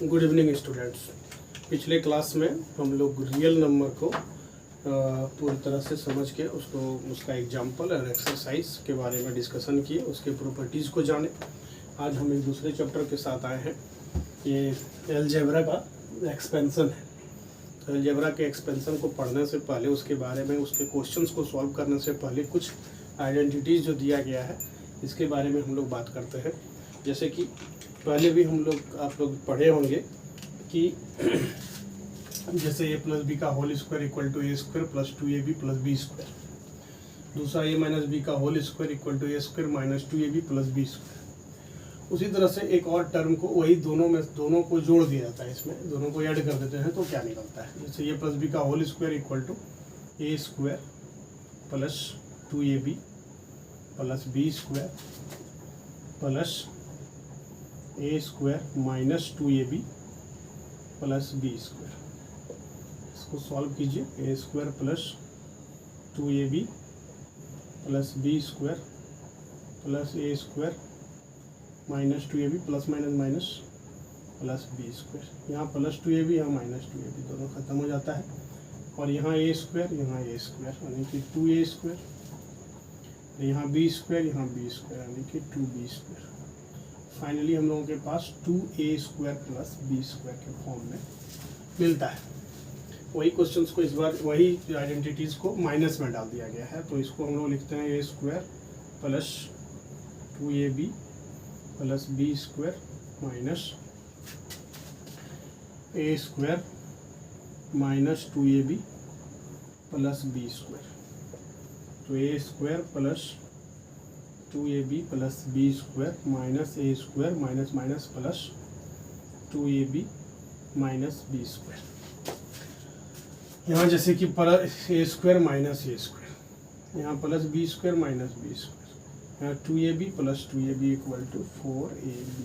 Good evening students. पिछले class में हम लोग रियल नंबर को पूरी तरह से समझ के उसका एग्जाम्पल और एक्सरसाइज के बारे में डिस्कशन किए, उसके प्रॉपर्टीज़ को जाने। आज हम एक दूसरे चैप्टर के साथ आए हैं। ये अलजेब्रा का एक्सपेंशन है। तो अलजेब्रा के एक्सपेंशन को पढ़ने से पहले, उसके बारे में, उसके क्वेश्चंस को सॉल्व करने से पहले कुछ आइडेंटिटीज़ जो दिया गया है इसके बारे में हम लोग बात करते हैं। जैसे कि पहले भी आप लोग पढ़े होंगे कि जैसे a प्लस बी का whole square equal to A square plus 2ab plus B square. दूसरा a माइनस बी का whole square equal to A square minus 2ab plus B square. उसी तरह से एक और टर्म को वही दोनों को जोड़ दिया जाता है, इसमें दोनों को ऐड कर देते हैं तो क्या निकलता है। जैसे a प्लस बी का whole square equal to A square plus 2ab plus B square plus A square minus 2ab plus B square. इसको सॉल्व कीजिए। A square plus 2ab plus B square plus A square minus 2ab plus minus minus plus B square. यहाँ plus 2ab यहाँ minus 2ab दोनों खत्म हो जाता है और यहाँ ए स्क्वायर यहाँ ए स्क्वायर यानी कि 2a स्क्वायर, यहाँ बी स्क्वायर यहाँ बी स्क्वायर यानी कि 2b स्क्वायर। फाइनली हम लोगों के पास 2a square plus B square के फॉर्म में मिलता है। वही क्वेश्चंस को इस बार वही आइडेंटिटीज़ को माइनस में डाल दिया गया है, तो इसको हम लोग लिखते हैं a square plus 2ab plus B square minus A square minus 2ab plus B square. तो A square plus 2ab plus B square minus A square minus minus plus 2ab minus B square. यहाँ जैसे कि plus A square minus A square, यहाँ plus B square minus B square, यहाँ 2ab plus 2ab equal to 4ab।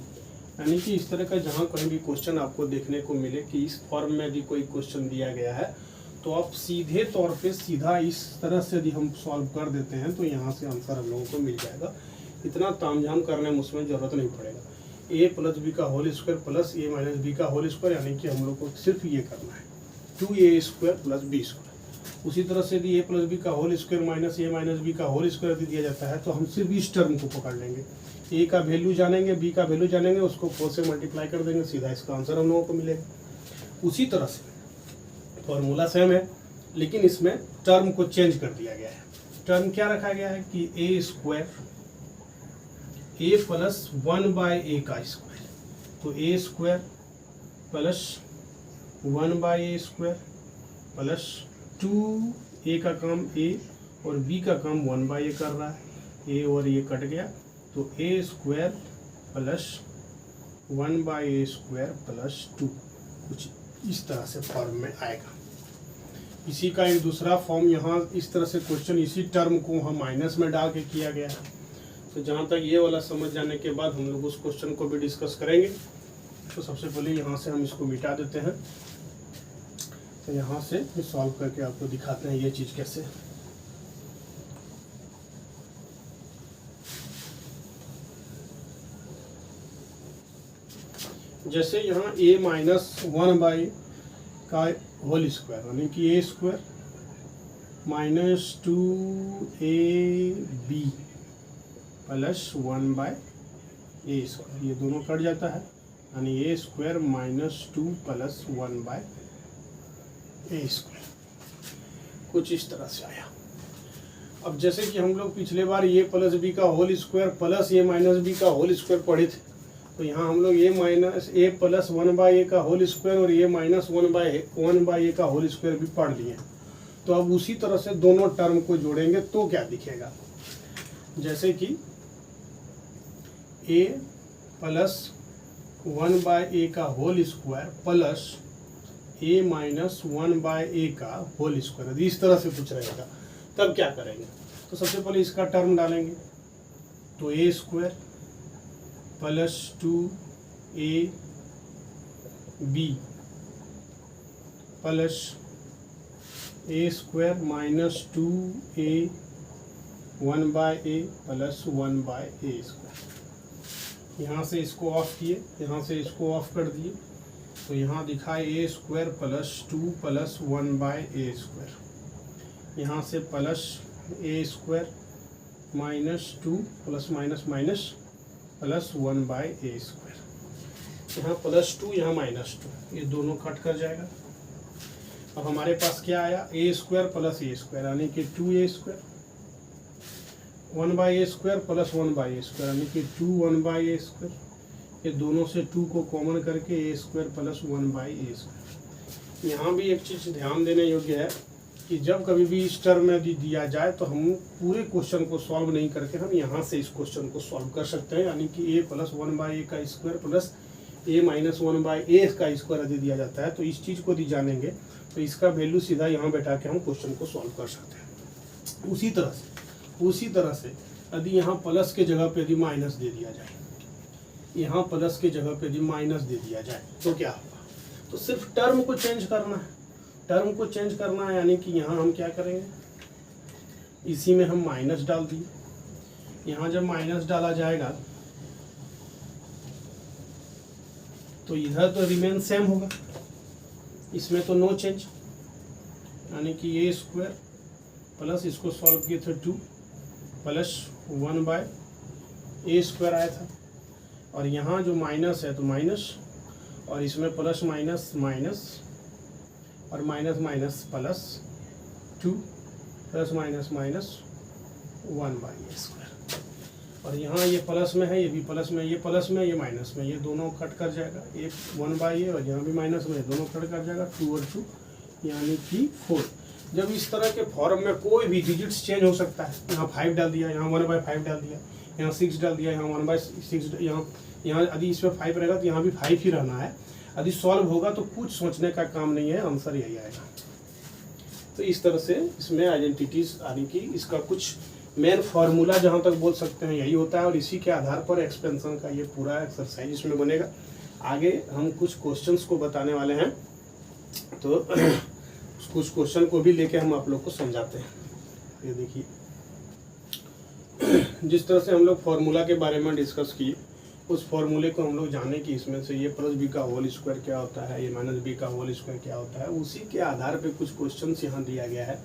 यानी कि इस तरह का जहाँ कहीं भी क्वेश्चन आपको देखने को मिले कि इस फॉर्म में यदि कोई क्वेश्चन दिया गया है तो आप सीधे तौर पे सीधा इस तरह से यदि हम सॉल्व कर देते हैं तो यहाँ से आंसर हम लोगों को मिल जाएगा। इतना तामझाम करने में उसमें ज़रूरत नहीं पड़ेगा। a प्लस बी का whole square plus a minus B का होल स्क्वायर यानी कि हम लोग को सिर्फ ये करना है 2a square plus B square. उसी तरह से यदि a प्लस बी का whole square minus a minus B का होल स्क्वायर दिया जाता है तो हम सिर्फ इस टर्म को पकड़ लेंगे, a का वैल्यू जानेंगे, b का वैल्यू जानेंगे, उसको 4 से मल्टीप्लाई कर देंगे, सीधा इसका आंसर हम लोगों को मिलेगा। उसी तरह से फॉर्मूला सेम है लेकिन इसमें टर्म को चेंज कर दिया गया है। टर्म क्या रखा गया है कि ए स्क्वायर ए प्लस 1 बाय ए का स्क्वायर। तो A square plus 1 by A square plus 2 ए का काम ए और बी का काम 1 बाय ए कर रहा है, ए और ये कट गया तो A square plus 1 by A square plus 2 कुछ इस तरह से फॉर्म में आएगा। इसी का एक दूसरा फॉर्म यहाँ इस तरह से क्वेश्चन इसी टर्म को हम माइनस में डाल के किया गया है। तो जहाँ तक ये वाला समझ जाने के बाद हम लोग उस क्वेश्चन को भी डिस्कस करेंगे। तो सबसे पहले यहाँ से हम इसको मिटा देते हैं। तो यहाँ से सॉल्व करके आपको दिखाते हैं ये चीज़ कैसे। जैसे यहाँ a माइनस 1 बाई का होल स्क्वायर यानी कि ए square minus 2ab plus 1 by A square, ये दोनों कट जाता है यानी A square minus 2 plus 1 by A square. कुछ इस तरह से आया। अब जैसे कि हम लोग पिछले बार ए प्लस बी का whole square plus a minus B का होल स्क्वायर पढ़े थे, तो यहाँ हम लोग ए प्लस 1 बाय ए का होल स्क्वायर और ए माइनस 1 बाय ए का होल स्क्वायर भी पढ़ लिए। तो अब उसी तरह से दोनों टर्म को जोड़ेंगे तो क्या दिखेगा। जैसे कि ए प्लस 1 बाय ए का whole square plus a minus 1 by ए का होल स्क्वायर, इस तरह से कुछ रहेगा तब क्या करेंगे। तो सबसे पहले इसका टर्म डालेंगे तो A square plus 2ab plus A square minus 2a 1 by A plus 1 by A square. यहाँ से इसको ऑफ किए, यहाँ से इसको ऑफ कर दिए, तो यहाँ दिखा है a square plus 2 plus 1 by A square, यहाँ से plus A square minus 2 plus minus minus plus 1 by A square, यहाँ प्लस 2 यहाँ माइनस 2, ये दोनों कट कर जाएगा। अब हमारे पास क्या आया, ए स्क्वायर प्लस ए स्क्वायर यानी कि 2a square, 1 by a square plus 1 by a square यानी कि 2 1 बाई ए स्क्वायर, ये दोनों से 2 को कॉमन करके a square plus 1 by a square. यहाँ भी एक चीज़ ध्यान देने योग्य है कि जब कभी भी इस टर्म में दिया जाए तो हम पूरे क्वेश्चन को सॉल्व नहीं करके हम यहाँ से इस क्वेश्चन को सॉल्व कर सकते हैं, यानी कि ए प्लस 1 बाई ए का square plus a minus 1 by a का स्क्वायर यदि दिया जाता है तो इस चीज़ को यदि जानेंगे तो इसका वैल्यू सीधा यहाँ बैठा के हम क्वेश्चन को सॉल्व कर सकते हैं। उसी तरह से यदि यहाँ प्लस के जगह पे यदि माइनस दे दिया जाए, यहाँ प्लस के जगह पे यदि माइनस दे दिया जाए तो क्या होगा, तो सिर्फ टर्म को चेंज करना है, टर्म को चेंज करना है, यानी कि यहाँ हम क्या करेंगे, इसी में हम माइनस डाल दिए, यहाँ जब माइनस डाला जाएगा तो इधर तो रिमेन सेम होगा, इसमें तो नो चेंज, यानी कि ए स्क्वायर प्लस इसको सॉल्व किए थे 2 प्लस 1 बाय ए स्क्वायर आया था, और यहाँ जो माइनस है तो माइनस, और इसमें प्लस माइनस माइनस और minus minus plus 2 plus minus minus 1 by a square, और यहाँ ये प्लस में है, ये भी प्लस में, ये प्लस में, ये माइनस में, ये दोनों कट कर जाएगा, एक 1 बाई ए और यहाँ भी माइनस में, दोनों कट कर जाएगा, 2 और 2 यानी कि 4। जब इस तरह के फॉर्म में कोई भी डिजिट्स चेंज हो सकता है, यहाँ 5 डाल दिया, यहाँ 1/5 डाल दिया, यहाँ 6 डाल दिया, यहाँ 1/6, यहाँ यदि इसमें 5 रहेगा तो यहाँ भी 5 ही रहना है। यदि सॉल्व होगा तो कुछ सोचने का काम नहीं है, आंसर यही आएगा। तो इस तरह से इसमें आइडेंटिटीज यानी कि इसका कुछ मेन फार्मूला जहाँ तक बोल सकते हैं यही होता है, और इसी के आधार पर एक्सपेंशन का ये पूरा एक्सरसाइज इसमें बनेगा। आगे हम कुछ क्वेश्चंस को बताने वाले हैं, तो कुछ क्वेश्चन को भी लेके हम आप लोग को समझाते हैं। ये देखिए, जिस तरह से हम लोग फार्मूला के बारे में डिस्कस किए, उस फार्मूले को हम लोग जाने कि इसमें से ये प्लस बी का होल स्क्वायर क्या होता है, ये माइनस बी का होल स्क्वायर क्या होता है, उसी के आधार पे कुछ क्वेश्चंस यहाँ दिया गया है।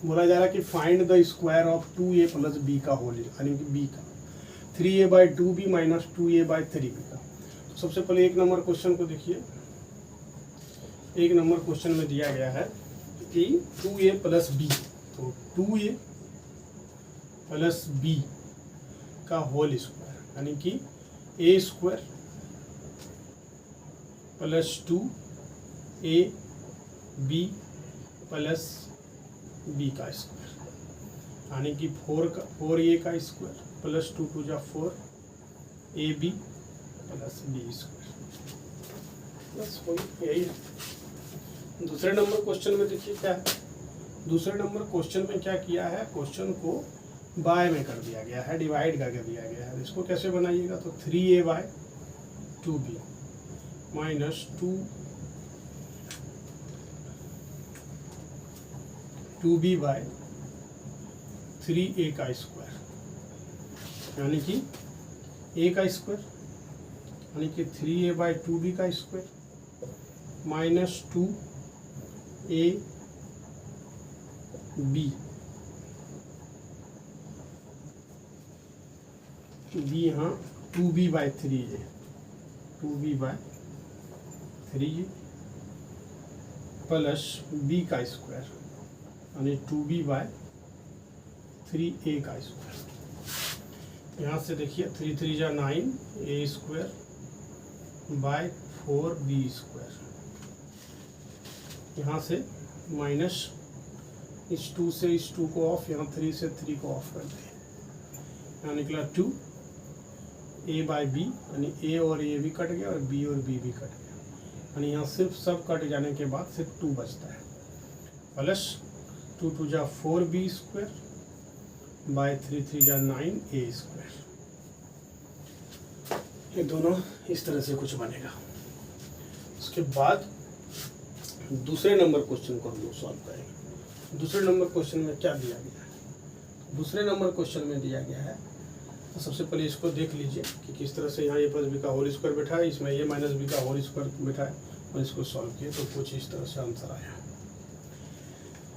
बोला जा रहा है कि find the square of 2a plus B का होल, यानी कि बी का 3a/2b माइनस 2a/3b का। तो सबसे पहले एक नंबर क्वेश्चन को देखिए। एक नंबर क्वेश्चन में दिया गया है कि 2a प्लस बी, तो 2a प्लस बी का होल स्क्वायर यानी कि ए square plus 2ab plus B का स्क्वायर, यानी कि 4a का स्क्वायर प्लस 2 2 जा 4ab प्लस बी स्क्वायर, बस यही है। दूसरे नंबर क्वेश्चन में देखिए क्या है। दूसरे नंबर क्वेश्चन में क्या किया है, क्वेश्चन को बाय में कर दिया गया है, डिवाइड करके दिया गया है। इसको कैसे बनाइएगा, तो 3a/2b माइनस 2b/3a का स्क्वायर, यानी कि a का स्क्वायर यानी कि 3a/2b का स्क्वायर माइनस 2ab, बी यहाँ 2b/3 है, 2b/3 प्लस बी का स्क्वायर यानी 2b/3a का स्क्वायर। यहाँ से देखिए 3 3 जा 9 a square by 4b square, यहाँ से माइनस इस 2 से इस 2 को ऑफ, यहाँ 3 से 3 को ऑफ कर दें, यहाँ निकला 2a/b यानी a और a भी कट गया और b और b भी कट गया, यानी यहाँ सिर्फ सब कट जाने के बाद सिर्फ 2 बचता है, प्लस 2 2 जा 4b स्क्वायर बाय 3 3 जा 9a स्क्वायर। ये दोनों इस तरह से कुछ बनेगा। उसके बाद दूसरे नंबर क्वेश्चन को हम लोग सॉल्व करेंगे। दूसरे नंबर क्वेश्चन में क्या दिया गया है, दूसरे नंबर क्वेश्चन में दिया गया है, तो सबसे पहले इसको देख लीजिए कि किस तरह से यहाँ ये प्लस बी का होल स्क्वायर बैठा है, इसमें ये माइनस बी का होल स्क्वायर बैठा है, और इसको सॉल्व किए तो कुछ इस तरह से आंसर आया।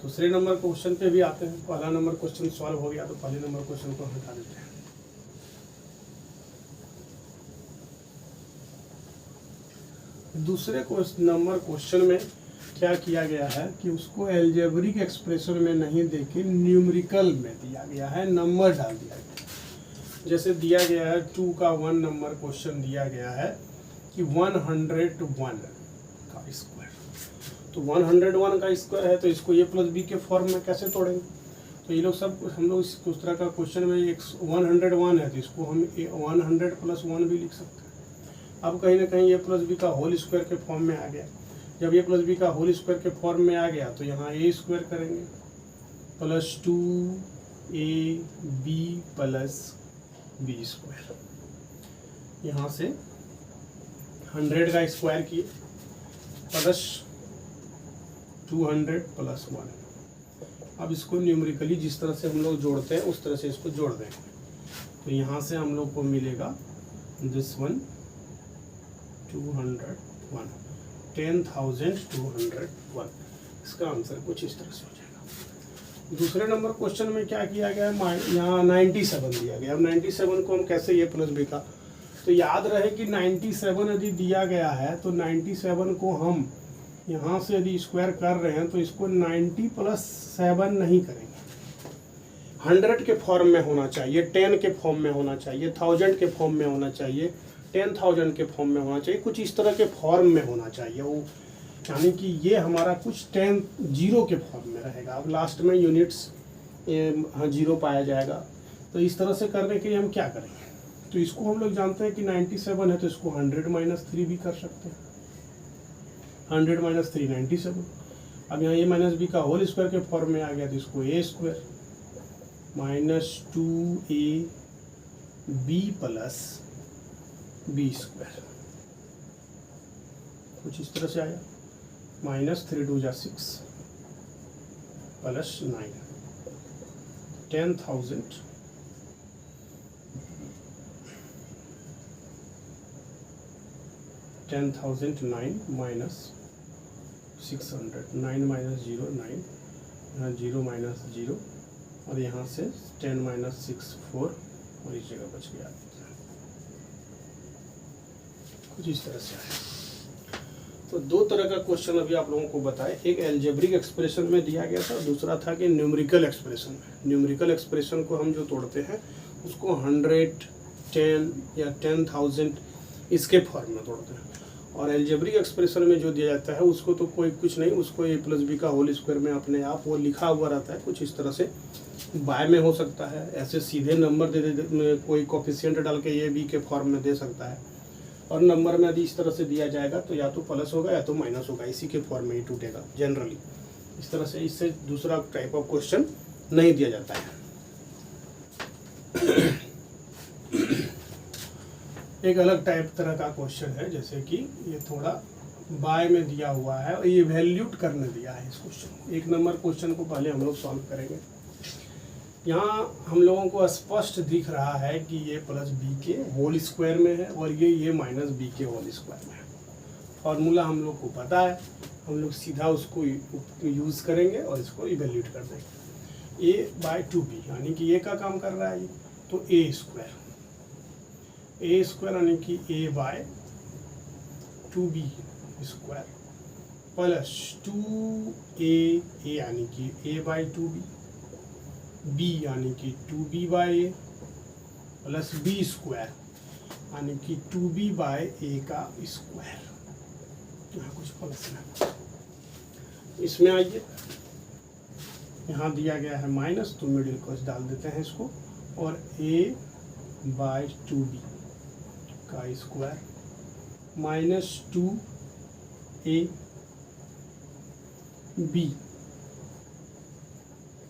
दूसरे नंबर क्वेश्चन पे भी आते हैं। पहला नंबर क्वेश्चन सॉल्व हो गया तो पहले नंबर क्वेश्चन को हटा देते हैं। दूसरे नंबर क्वेश्चन में क्या किया गया है कि उसको एल्जेब्रिक एक्सप्रेशन में नहीं देके न्यूमेरिकल में दिया गया है, नंबर डाल दिया गया। जैसे दिया गया है 2 का 1 नंबर क्वेश्चन दिया गया है कि 101 का स्क्वायर, तो 101 का स्क्वायर है तो इसको ए प्लस बी के फॉर्म में कैसे तोड़ेंगे। तो ये लोग सब हम लोग उस तरह का क्वेश्चन में 101 है तो इसको हम 100 प्लस 1 भी लिख सकते हैं। अब कहीं ना कहीं ए प्लस बी का होल स्क्वायर के फॉर्म में आ गया। जब ए प्लस बी का होल स्क्वायर के फॉर्म में आ गया तो यहाँ ए स्क्वायर करेंगे plus 2ab plus B square. यहाँ से 100 का स्क्वायर किए प्लस 200 प्लस 1। अब इसको न्यूमेरिकली जिस तरह से हम लोग जोड़ते हैं उस तरह से इसको जोड़ देंगे। तो यहाँ से हम लोग को मिलेगा दिस वन 201 10,201। इसका आंसर कुछ इस तरह से हो जाएगा। दूसरे नंबर क्वेश्चन में क्या किया गया है, यहाँ 97 दिया गया। अब 97 को हम कैसे ए प्लस बी का, तो याद रहे कि 97 यदि दिया गया है तो 97 को हम यहाँ से यदि स्क्वायर कर रहे हैं तो इसको 90 प्लस 7 नहीं करेंगे, 100 के फॉर्म में होना चाहिए, 10 के फॉर्म में होना चाहिए, 1000 के फॉर्म में होना चाहिए, 10,000 के फॉर्म में होना चाहिए, कुछ इस तरह के फॉर्म में होना चाहिए वो, यानी कि ये हमारा कुछ 10 जीरो के फॉर्म में रहेगा। अब लास्ट में यूनिट्स जीरो पाया जाएगा। तो इस तरह से करने के लिए हम क्या करेंगे, तो इसको हम लोग जानते हैं कि 97 है तो इसको 100 माइनस 3 भी कर सकते हैं। 100 माइनस 3 97। अब यहाँ ए माइनस बी का होल स्क्वायर के फॉर्म में आ गया तो इसको a square minus 2ab plus B square, कुछ इस तरह से आया माइनस 3 2 जा 6 प्लस 9 10,009 माइनस 600, 9 माइनस 0 9, यहाँ 0 माइनस 0 और यहाँ से 10 माइनस 6 4 और इस जगह बच गया। कुछ इस तरह से आया। तो दो तरह का क्वेश्चन अभी आप लोगों को बताए, एक एल्जेब्रिक एक्सप्रेशन में दिया गया था, दूसरा था कि न्यूमेरिकल एक्सप्रेशन में। न्यूमेरिकल एक्सप्रेशन को हम जो तोड़ते हैं उसको 100, 10 या 10,000 इसके फॉर्म में तोड़ते हैं, और एल्जेब्रिक एक्सप्रेशन में जो दिया जाता है उसको तो कोई कुछ नहीं, उसको ए प्लस बी का होल स्क्वायर में अपने आप वो लिखा हुआ रहता है। कुछ इस तरह से बाय में हो सकता है, ऐसे सीधे नंबर दे कोई कोफिशिएंट डाल के ए बी के फॉर्म में दे सकता है, और नंबर में यदि इस तरह से दिया जाएगा तो या तो प्लस होगा या तो माइनस होगा, इसी के फॉर्म में ही टूटेगा जनरली। इस तरह से इससे दूसरा टाइप ऑफ क्वेश्चन नहीं दिया जाता है। एक अलग टाइप तरह का क्वेश्चन है, जैसे कि ये थोड़ा बाय में दिया हुआ है और ये वैल्यूट करने दिया है इस क्वेश्चन। एक नंबर क्वेश्चन को पहले हम लोग सॉल्व करेंगे। यहाँ हम लोगों को स्पष्ट दिख रहा है कि ये प्लस बी के होल स्क्वायर में है और ये माइनस बी के होल स्क्वायर में है। फॉर्मूला हम लोग को पता है, हम लोग सीधा उसको यूज़ करेंगे और इसको इवेल्यूट कर देंगे। ए बाय 2b यानी कि ए का काम कर रहा है ये, तो ए स्क्वायर यानी कि ए bye 2b square plus 2a यानी कि ए बाय 2b, b यानी कि 2b बाय ए प्लस बी स्क्वायर यानी कि 2b बाय ए का स्क्वायर। यहाँ कुछ प्लस है, इसमें आइए, यहाँ दिया गया है माइनस तो मिडिल को डाल देते हैं इसको, और a बाय 2b का square minus 2ab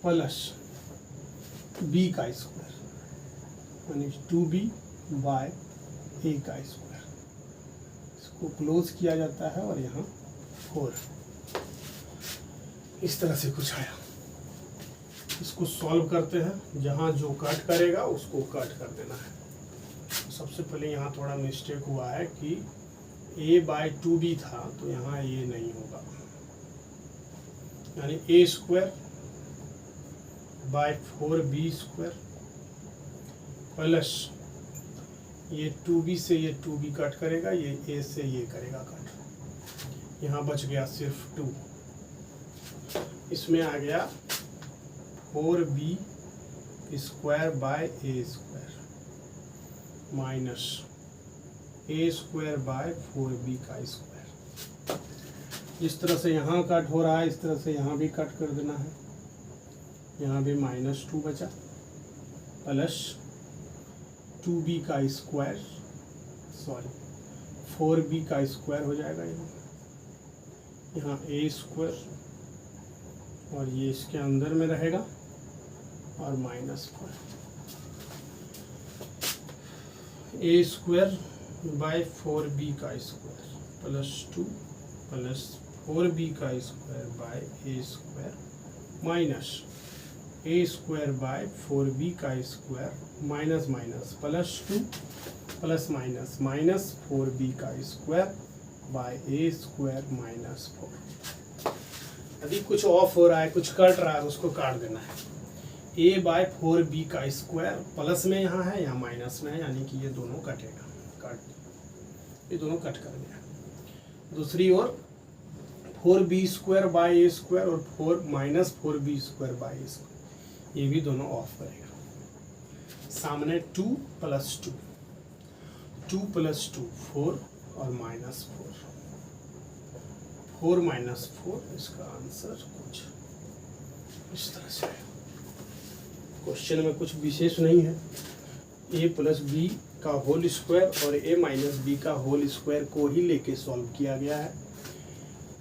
plus b का स्क्वायर यानी 2b बाय a का स्क्वायर। इसको क्लोज किया जाता है और यहाँ 4, इस तरह से कुछ आया। इसको सॉल्व करते हैं, जहाँ जो कट करेगा उसको कट कर देना है। सबसे पहले यहाँ थोड़ा मिस्टेक हुआ है कि a बाय 2b था तो यहाँ a नहीं होगा, यानी a square by 4b square plus ये 2b से ये 2b कट करेगा, ये a से ये करेगा कट, यहाँ बच गया सिर्फ 2। इसमें आ गया 4b square by a square minus a square by 4b का स्क्वायर। जिस तरह से यहाँ कट हो रहा है इस तरह से यहाँ भी कट कर देना है, यहाँ भी -2 बचा प्लस 2b का स्क्वायर, सॉरी 4b का स्क्वायर हो जाएगा यहाँ a स्क्वायर और ये इसके अंदर में रहेगा और -4 a स्क्वायर बाय 4b का स्क्वायर प्लस 2 प्लस 4b का square by a square minus a square by 4b का square minus minus plus 2 plus minus minus 4b का square by a square minus 4। यदि कुछ ऑफ हो रहा है, कुछ कट रहा है, उसको काट देना है। a बाय 4b का स्क्वायर प्लस में यहाँ है, यहाँ माइनस में है, यानी कि ये दोनों कटेगा, कट, ये दोनों कट कर गया। दूसरी ओर 4b square by a square और 4b square by a square, ये भी दोनों ऑफ करेगा। सामने 2 प्लस 2, 2 प्लस 2 4 और -4, 4 -4, इसका आंसर कुछ इस तरह से है। क्वेश्चन में कुछ विशेष नहीं है, a प्लस बी का होल स्क्वायर और a माइनस बी का होल स्क्वायर को ही लेके सॉल्व किया गया है।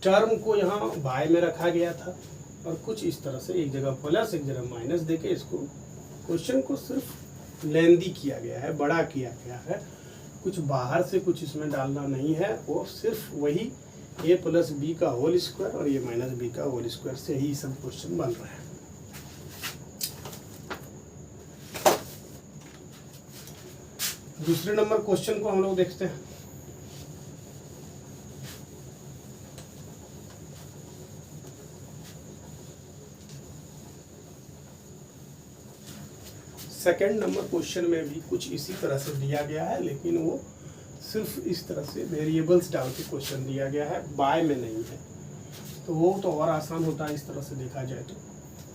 टर्म को यहाँ बाय में रखा गया था और कुछ इस तरह से एक जगह प्लस एक जगह माइनस देके इसको क्वेश्चन को सिर्फ लेंदी किया गया है, बड़ा किया गया है। कुछ बाहर से कुछ इसमें डालना नहीं है, वो सिर्फ वही a प्लस बी का होल स्क्वायर और a माइनस बी का होल स्क्वायर से ही सब क्वेश्चन बन रहा है। दूसरे नंबर क्वेश्चन को हम लोग देखते हैं। सेकंड नंबर क्वेश्चन में भी कुछ इसी तरह से दिया गया है, लेकिन वो सिर्फ इस तरह से वेरिएबल्स डाल के क्वेश्चन दिया गया है, बाय में नहीं है, तो वो तो और आसान होता है इस तरह से देखा जाए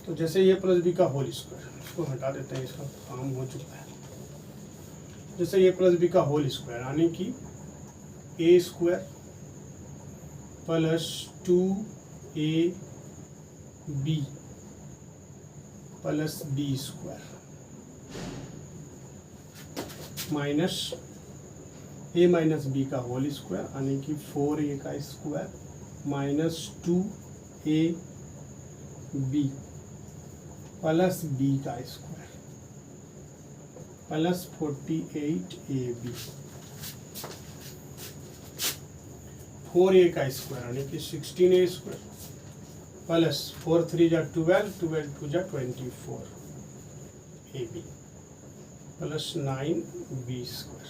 तो जैसे a प्लस बी का होल स्क्वायर, इसको हटा देते हैं, इसका काम हो चुका है। जैसे a प्लस बी का होल स्क्वायर यानी कि a square plus 2ab plus b square minus a minus b का होल स्क्वायर यानी कि 4a का square minus 2ab plus b का स्क्वायर प्लस 48ab 4a का स्क्वायर यानी कि 16a स्क्वायर प्लस 4 3 जा 12, 12 2 जा 24ab plus 9b square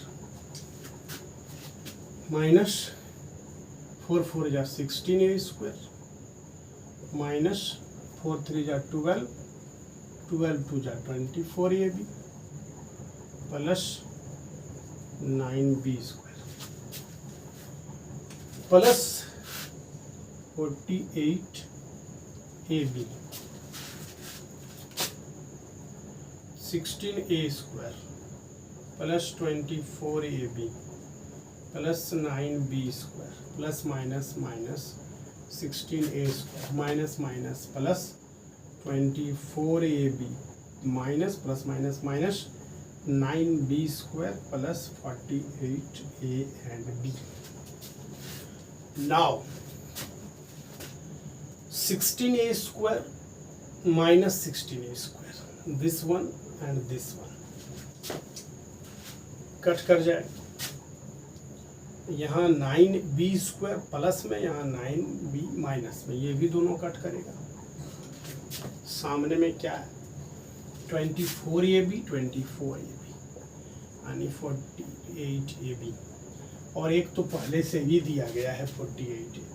minus 4 4 जा 16a स्क्वायर माइनस 4 3 जा 12, 12 2 जा 24ab plus 9b square plus 48ab 16a square plus 24ab plus 9b square plus minus minus 16a square minus minus plus 24ab minus plus minus minus 9b square plus 48a and b. Now 16a square minus 16a square, this one and this one cut कर जाए। यहाँ 9b square plus में, यहाँ 9b minus में, ये भी दोनों cut करेगा। सामने में क्या है 24ab 24ab यानी 48ab और एक तो पहले से ही दिया गया है 48 AB।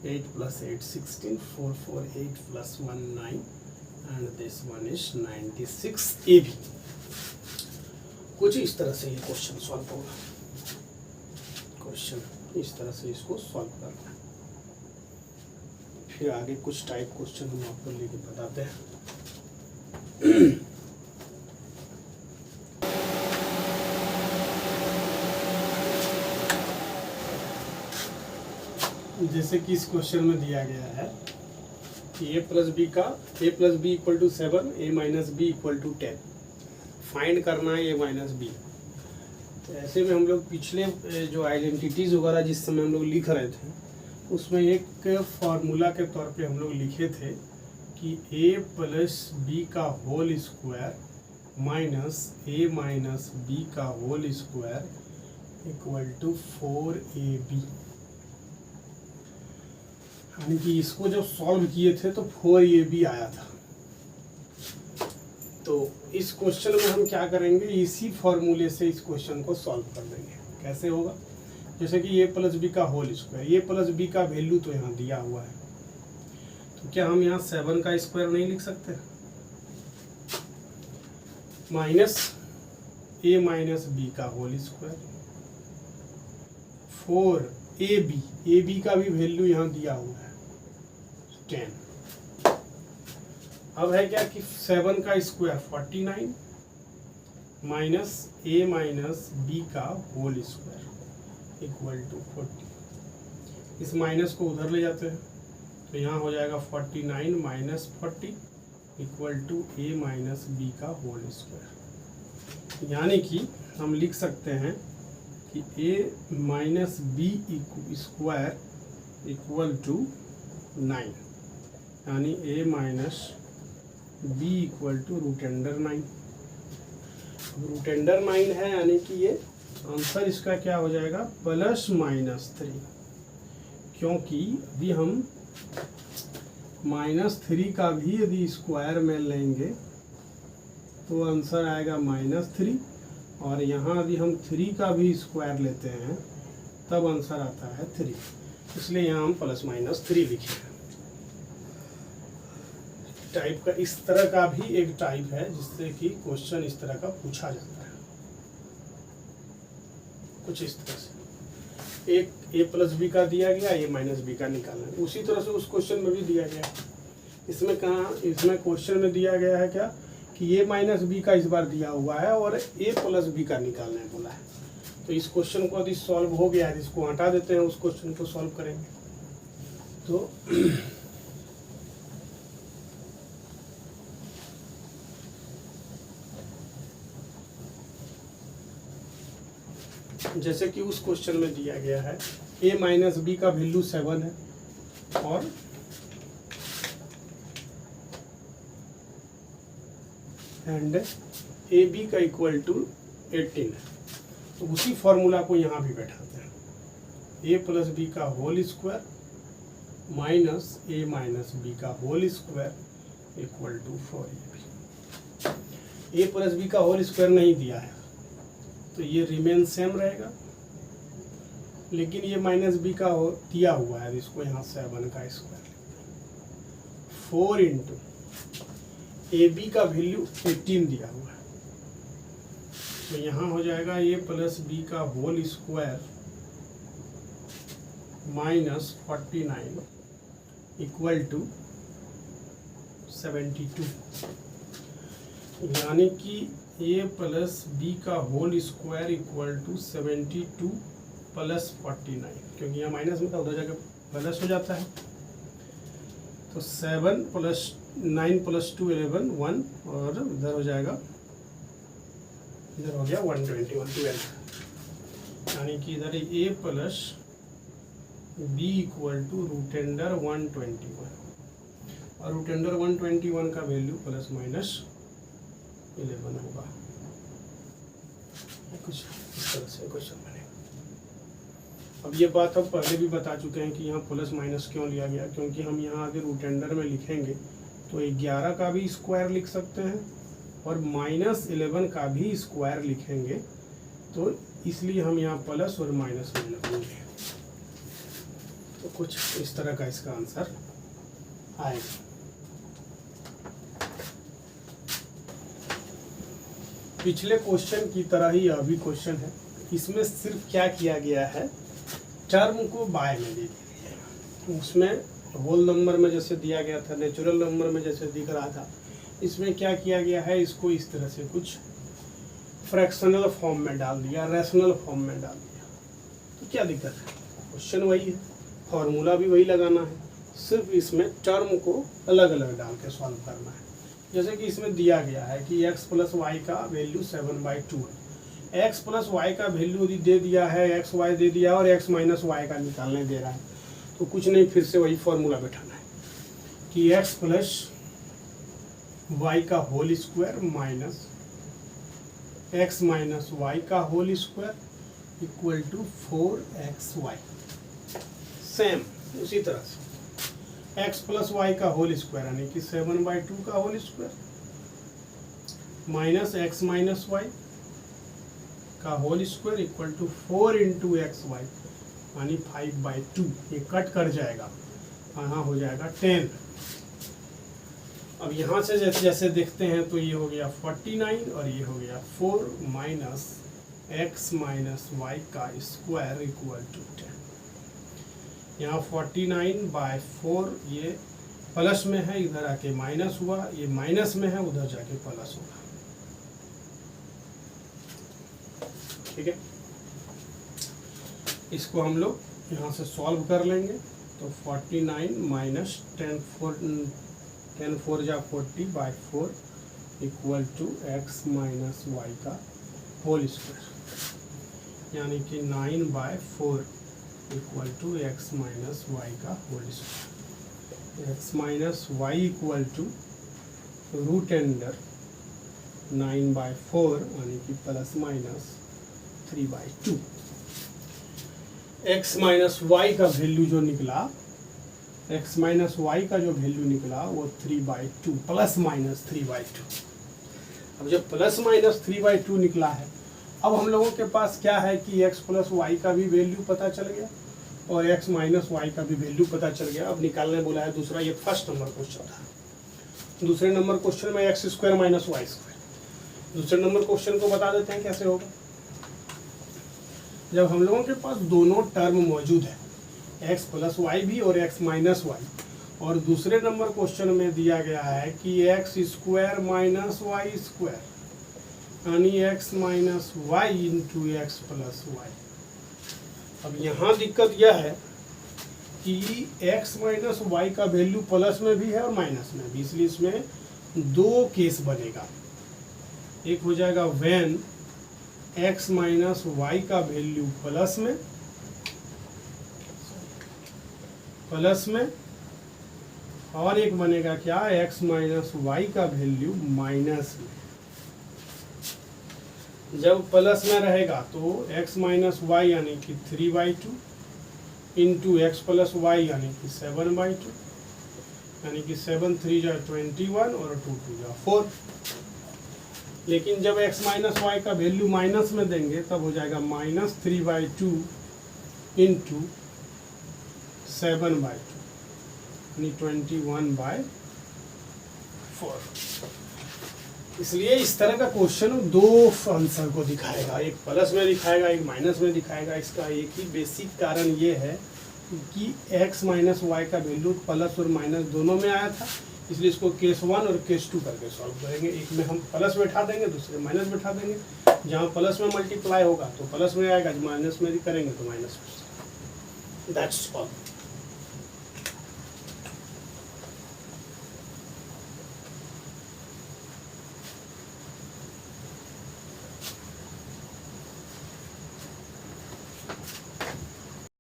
8 plus 8 16, 4 4 8 plus 1 9 and this one is 96 AB। कुछ इस तरह से ये क्वेश्चन सॉल्व होगा। क्वेश्चन इस तरह से इसको सॉल्व करना है। फिर आगे कुछ टाइप क्वेश्चन हम आपको लेके बताते हैं। जैसे कि इस क्वेश्चन में दिया गया है कि a plus B equal to 7, a minus B equal to 10 find करना है a माइनस बी। तो ऐसे में हम लोग पिछले जो आइडेंटिटीज़ वगैरह जिस समय हम लोग लिख रहे थे उसमें एक फार्मूला के तौर पे हम लोग लिखे थे कि a प्लस बी का whole square minus a minus B का whole square equal to 4ab। यानी कि इसको जब सॉल्व किए थे तो 4ab आया था। तो इस क्वेश्चन में हम क्या करेंगे, इसी फॉर्मूले से इस क्वेश्चन को सॉल्व कर देंगे। कैसे होगा, जैसे कि a प्लस बी का whole square, a plus B का वैल्यू तो यहाँ दिया हुआ है, तो क्या हम यहाँ 7 का स्क्वायर नहीं लिख सकते, माइनस a माइनस बी का होल स्क्वायर 4ab का भी वैल्यू यहाँ दिया हुआ है 10। अब है क्या कि 7 का square 49 minus a minus B का होल स्क्वायर इक्वल टू 40। इस माइनस को उधर ले जाते हैं तो यहाँ हो जाएगा 49 minus 40 equal to a minus B का होल स्क्वायर। यानी कि हम लिख सकते हैं कि a minus B square equal to 9, यानी a minus B equal to √9। √9 है, यानी कि ये आंसर इसका क्या हो जाएगा +-3, क्योंकि अभी हम -3 का भी यदि स्क्वायर में लेंगे तो आंसर आएगा -3, और यहाँ यदि हम 3 का भी स्क्वायर लेते हैं तब आंसर आता है 3, इसलिए यहाँ हम +-3 लिखे हैं। टाइप का इस तरह का भी एक टाइप है जिससे कि क्वेश्चन इस तरह का पूछा जाता है, कुछ इस तरह से। एक a प्लस बी का दिया गया, a माइनस बी का निकालना है। उसी तरह से उस क्वेश्चन में भी दिया गया है। इसमें क्वेश्चन में दिया गया है क्या कि a माइनस बी का इस बार दिया हुआ है और a प्लस बी का निकालने बोला है। तो इस क्वेश्चन को यदि सॉल्व हो गया है, इसको हटा देते हैं, उस क्वेश्चन को सॉल्व करेंगे। तो जैसे कि उस क्वेश्चन में दिया गया है a माइनस बी का वैल्यू 7 है और ए बी का इक्वल टू 18 है। तो उसी फॉर्मूला को यहाँ भी बैठाते हैं, a प्लस बी का whole square minus a minus B का whole square equal to 4ab। a plus B का होल स्क्वायर नहीं दिया है तो ये रिमेन सेम रहेगा, लेकिन ये माइनस बी का दिया हुआ है, इसको यहाँ 7 का स्क्वायर 4 इंटू ए बी का वैल्यू 18 दिया हुआ है, तो यहाँ हो जाएगा a प्लस बी का whole square minus 49 equal to 72। यानी कि a प्लस बी का whole square equal to 72 plus 49, क्योंकि यहाँ माइनस में था उधर जाकर प्लस हो जाता है। तो 7 प्लस 9 प्लस 2 11 1, और इधर हो जाएगा, इधर हो गया 121 12। यानी कि इधर a plus B equal to √121, और √121 का वैल्यू प्लस माइनस 11 होगा। कुछ इस तरह से क्वेश्चन बनेगा। अब ये बात हम पहले भी बता चुके हैं कि यहाँ प्लस माइनस क्यों लिया गया, क्योंकि हम यहाँ अगर रूटेंडर में लिखेंगे तो 11 का भी स्क्वायर लिख सकते हैं और -11 का भी स्क्वायर लिखेंगे, तो इसलिए हम यहाँ प्लस और माइनस में लिखेंगे। तो कुछ इस तरह का इसका आंसर आएगा। पिछले क्वेश्चन की तरह ही यह भी क्वेश्चन है। इसमें सिर्फ क्या किया गया है, टर्म को बाय में दे दिया गया। उसमें होल नंबर में जैसे दिया गया था, नेचुरल नंबर में जैसे दिख रहा था, इसमें क्या किया गया है, इसको इस तरह से कुछ फ्रैक्शनल फॉर्म में डाल दिया, रैशनल फॉर्म में डाल दिया। तो क्या दिक्कत है, क्वेश्चन वही है, फॉर्मूला भी वही लगाना है, सिर्फ इसमें टर्म को अलग अलग डाल के सॉल्व करना है। जैसे कि इसमें दिया गया है कि x प्लस वाई का वैल्यू 7/2 है। x प्लस वाई का वैल्यू दे दिया है, एक्स वाई दे दिया और x माइनस वाई का निकालने दे रहा है। तो कुछ नहीं, फिर से वही फॉर्मूला बैठाना है कि x प्लस वाई का whole square minus x minus y का whole square equal to 4xy। Same उसी तरह से x प्लस वाई का होल स्क्वायर यानी कि 7/2 का whole square minus x minus y का whole square equal to 4 into x y यानी 5/2। ये कट कर जाएगा, यहाँ हो जाएगा 10। अब यहाँ से जैसे देखते हैं तो ये हो गया 49 और ये हो गया 4 माइनस एक्स माइनस वाई का स्क्वायर इक्वल टू 10। यहाँ 49/4 ये प्लस में है, इधर आके माइनस हुआ, ये माइनस में है, उधर जाके प्लस होगा। ठीक है, इसको हम लोग यहाँ से सॉल्व कर लेंगे। तो 49 माइनस 10 4 जा 40/4 equal to x minus y का होल स्क्वायर यानी कि 9/4 equal to x minus y का whole square. X minus y equal to root under 9/4 यानी कि plus minus 3/2। X minus y का वैल्यू जो निकला, एक्स माइनस वाई का जो वैल्यू निकला वो 3/2 प्लस माइनस 3/2। अब जब प्लस माइनस 3/2 निकला है, अब हम लोगों के पास क्या है कि x प्लस वाई का भी वैल्यू पता चल गया और x माइनस वाई का भी वैल्यू पता चल गया। अब निकालने बोला है दूसरा, ये फर्स्ट नंबर क्वेश्चन था। दूसरे नंबर क्वेश्चन में X square minus Y square. दूसरे नंबर क्वेश्चन को बता देते हैं कैसे होगा। जब हम लोगों के पास दोनों टर्म मौजूद है, x प्लस वाई भी और x माइनस वाई, और दूसरे नंबर क्वेश्चन में दिया गया है कि x square minus Y square यानी x minus y into x plus y. अब यहाँ दिक्कत यह है कि x माइनस वाई का वैल्यू प्लस में भी है और माइनस में भी, इसलिए इसमें दो केस बनेगा। एक हो जाएगा व्हेन x माइनस वाई का वैल्यू प्लस में, और एक बनेगा क्या, x माइनस वाई का वैल्यू माइनस में। जब प्लस में रहेगा तो x माइनस वाई यानी कि 3/2 इंटू एक्स प्लस वाई यानी कि 7/2 यानी कि 7 3 जा 21 और 2 2 जा 4। लेकिन जब x माइनस वाई का वैल्यू माइनस में देंगे तब हो जाएगा माइनस 3/2 इंटू 7/2 यानी 21/4। इसलिए इस तरह का क्वेश्चन दो आंसर को दिखाएगा, एक प्लस में दिखाएगा, एक माइनस में दिखाएगा। इसका एक ही बेसिक कारण ये है कि x माइनस वाई का वैल्यू प्लस और माइनस दोनों में आया था, इसलिए इसको केस 1 और केस 2 करके सॉल्व करेंगे। एक में हम प्लस बैठा देंगे, दूसरे माइनस बैठा देंगे। जहाँ प्लस में मल्टीप्लाई होगा तो प्लस में आएगा, माइनस में करेंगे तो माइनस में। That's all.